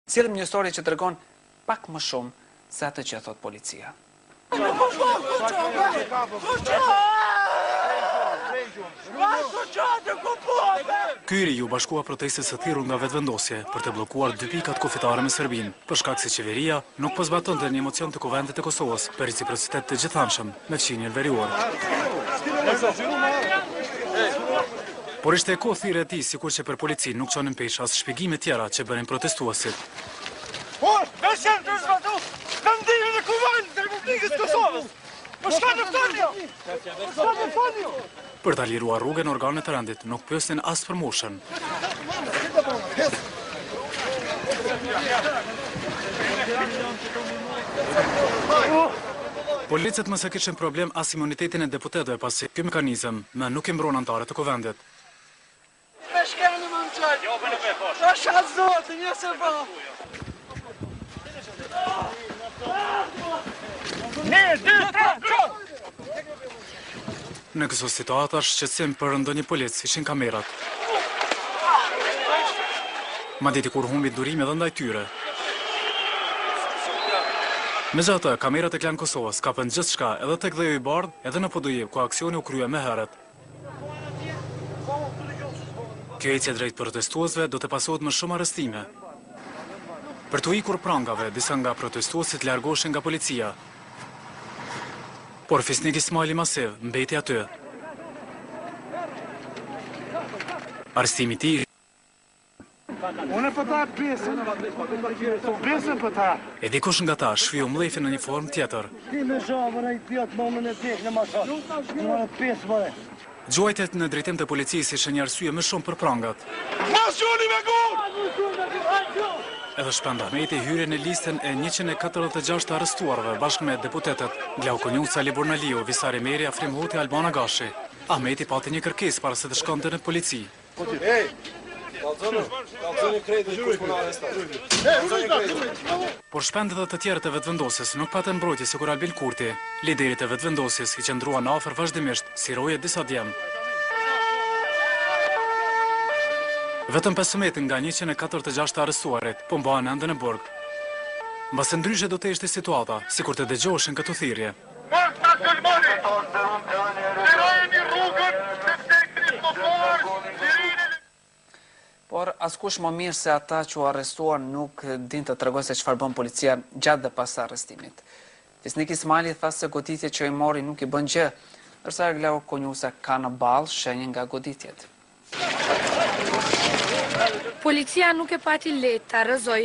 Sillim një histori që tregon pak më shumë se atë që thot policia. Ky iri u bashkua protestet së thirrur nga vetëvendosje për të bllokuar 2 pikat kufitare me Serbinë, për shkak se qeveria nuk po zbatonte një emocion të kuvendit të Kosovës për reciprocitet të gjithanshëm me fqinjen veriuar. Por ishte e kohë thirrje e tij, sikur që për polici nuk çonin pesh as shpjegime tjera që bënin protestuesit. Për ta liruar rrugën, organet e rendit nuk pyesin as për moshën. Policët mëse kishin problem as imunitetin e deputetëve pasi ky mekanizëm më nuk i mbron anëtarët të kuvendit. Në këso situata shqetësim për ndonjë polic ishin kamerat. Madje kur humbi durimi edhe ndaj tyre. Megjithatë, kamerat e Klan Kosovës kapën gjithçka edhe tek dheju i bardh, edhe në Podujevë, ku aksioni u krye më herët. Kjo ecje drejt protestuesve do të pasohet më shumë arrestime. Për të ikur prangave, disa nga protestuesit largoheshin nga policia. Por Fisnik Ismaili Masiv mbeti aty. Arrestimi i tij Unë po ta pjesën po ta. e dikush nga ta shfiu mllefin në një formë tjetër. Ti me zhavër ai pjat momën e tek në mashat. Në pesë vore. Gjuajtjet në drejtim të policisë ishin një arsye më shumë për prangat. Edhe Shpend Ahmeti hyri në listën e 146 të arrestuarve bashkë me deputetet Glauko Njuca, Ali Burnaliu, Visari Meri, Afrim Hoti, Albana Gashi. Ahmeti pati një kërkesë para se të shkonte në polici. Por Shpend dhe të tjerët e vetëvendosjes nuk patën mbrojtje sikur Albin Kurti. Liderit e vetëvendosjes i qëndruan afër vazhdimisht, si roje disa djem. Vetëm 15 nga 146 arrestuarit po mbahen ende në burg. Mbase ndryshe do të ishte situata, sikur të dëgjoheshin këto thirrje. Por askush më mirë se ata që u arrestuan nuk din të tregojnë se çfarë bën policia gjatë dhe pas arrestimit. Fisnik Ismaili tha se goditjet që i mori nuk i bën gjë, ndërsa Glauko Njuca ka në ballë shenjë nga goditjet. Policia nuk e pati lehtë ta rrëzoj.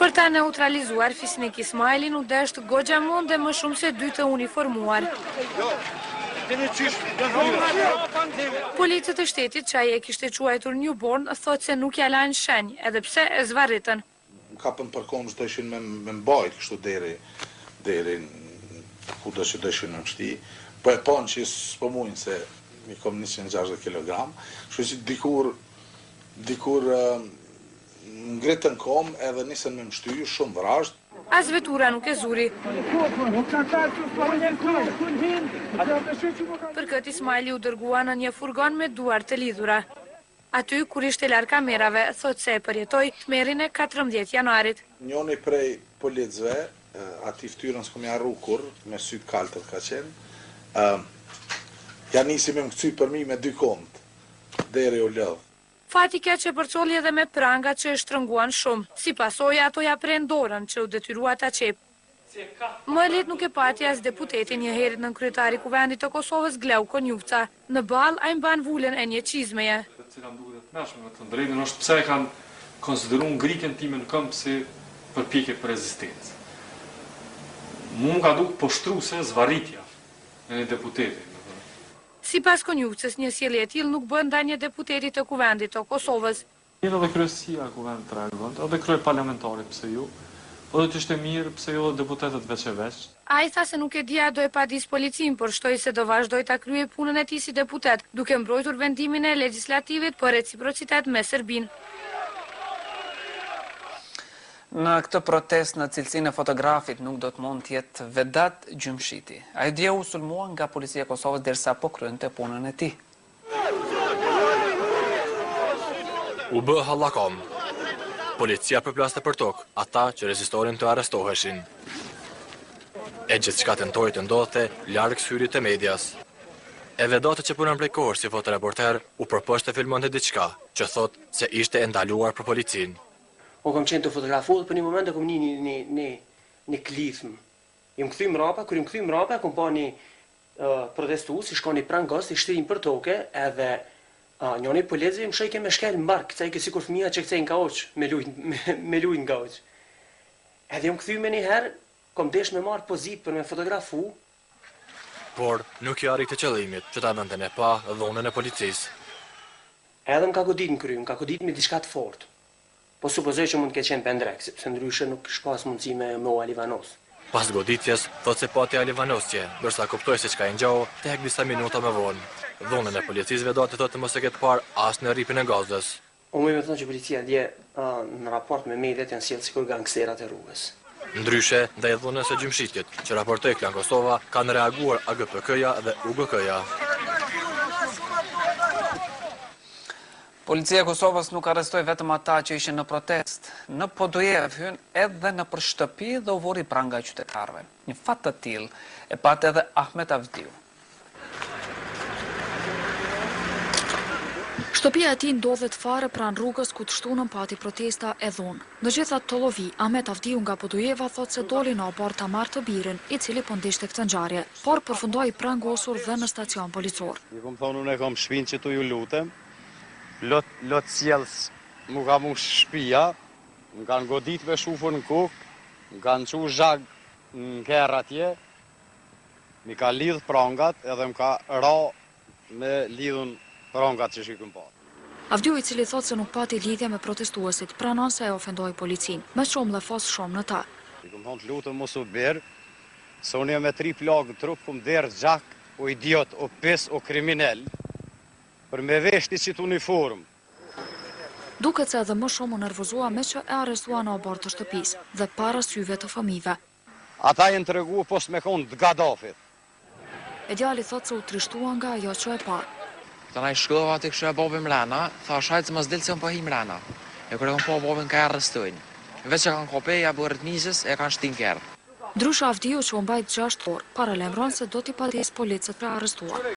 Për ta neutralizuar, Fisnik Ismailin u desht goxha monde më shumë se 2 të uniformuar. Policët e shtetit që ai e kishte quajtur Newborn thot se nuk ja lanë shenjë, edhe pse e zvarritën. Kapën përkohës të ishin me mbajt kështu deri ku do që ishin në mështi, po e panë që s'po mujnë se i kom 160 kg, kështu që dikur ngritën kom edhe nisën me mështy, shumë vrasht. As vetura nuk e zuri. Për këtë Ismaili u dërgua në një furgon me duar të lidhura. Aty, kur ishte larg kamerave, thot se e përjetoi tmerrin e 14 janarit. Njoni prej policëve, ati ftyrën s'kom ja rrukur, me sytë kaltër ka qenë, ja nisi me më këcy për mi me 2 kont, deri u lëdh. Fati ka që përcolli edhe me prangat që e shtrënguan shumë. Si pasojë ato ja pren dorën që u detyrua ta qep. Më lehtë nuk e pati as deputeti një herë nën kryetari kuvendit të Kosovës Glauko Njuca. Në ball ai mban vulën e një çizmeje. Cila duhet të mëshme me të drejtën është pse e kanë konsideruar ngritjen time në këmbë si përpjekje për rezistencë. Mu ka duke poshtruese zvarritja e një deputeti. Sipas Konjucës, një sjellje e tillë nuk bën ndaj një deputeti të kuvendit të Kosovës. Edhe kryesia e kuvendit tregon, edhe krye parlamentari pse ju, po do të ishte mirë pse jo deputetët veç e veç. Ai tha se nuk e dia do e padis policin, por shtoi se do vazhdoi ta kryej punën e tij si deputet, duke mbrojtur vendimin e legjislativit për reciprocitet me Serbinë. Në këtë protest në cilësinë e fotografit nuk do të mund të jetë Vedat Gjymshiti. Ai dje u sulmua nga policia e Kosovës derisa po kryente punën e tij. U bë hallakam. Policia përplaste për tokë ata që rezistonin të arrestoheshin. E gjithçka tentoi të ndodhte larg syrit të medias. E vedate që punën prej kohësh si fotoreporter u përpoq të filmonte diçka që thot se ishte e ndaluar për policin. Unë kam qenë të fotografuar, për një moment e kom një klithmë. Jam kthy mrapa, kur jam kthy mrapa, kom pa një protestues që shkoni pranë gazit, i shtrin për toke, edhe njëri polici më shojke me shkel mbark, kthej sikur fëmia që kthejnë ka oç, me lujt nga oç. Edhe jam kthy më një herë, kom desh me marr pozit për me fotografu. Por nuk i arriti qëllimit që ta vënte në pa dhunën e policisë. Edhe më ka godit në kry, më ka godit me diçka të fortë. Po supozoj që mund të ketë qenë pendrek, sepse ndryshe nuk shpas mundësi me u Livanos. Pas goditjes, thot se pati Livanosje, ndërsa kuptoi se çka i ngjau, tek disa minuta më vonë. Dhunën e policisë vedati thotë mos e ketë parë as në rripin e gazës. Unë më thënë që policia dje në raport me mediat janë sjellë sikur gangsterat e rrugës. Ndryshe, ndaj dhunës së gjymshitit, që raportoi Klan Kosova, kanë reaguar AGPK-ja dhe UGK-ja. Policia e Kosovës nuk arrestoi vetëm ata që ishin në protest. Në Podujev hyn edhe në për shtëpi dhe u vori pranë nga qytetarëve. Një fat të tillë e pat edhe Ahmet Avdiu. Shtëpia e tij ndodhet fare pranë rrugës ku të shtunën pati protesta e dhunë. Në gjitha të llovi, Ahmet Avdiu nga Podujeva thot se doli në abor ta marrë të birin, i cili po ndishte këtë ngjarje, por përfundoi prangosur dhe në stacion policor. I kom thonë unë e kam shpinë që tu ju lutem, lot sjellës mu ka mu shpia, më kanë godit me shufën në kokë, më kanë qu zhag në kerë atje, mi ka lidh prangat edhe më ka ra me lidhun prangat që shikëm pa. Avdiu, i cili thot se nuk pati lidhje me protestuesit, pranon se e ofendoi policin, me shumë dhe fos shumë në ta. I kom thonë të lutem mos u berë, se unë jam me 3 plagë në trup, kum derë gjak, o idiot, o pis, o kriminel, për me veshti që të uniform. Duket se edhe më shumë u nervozua me që e arrestua në abort të shtëpis dhe para syve të fëmijëve. Ata jenë të regu post me konë të Gaddafit. E djali thot se u trishtua nga ajo që e pa. Të na i shkova të kështu e bobi mrena, thash hajtë se mos dilë se unë po hi mrena. E kërë kom po bobin ka e arrestojnë. Veç që kanë kopej, a bërët njëzës, e kanë shtin kërë. Ndryshe Avdiu që u mbajt 6 orë, paralajmëron se do t'i padis policët për arrestuar.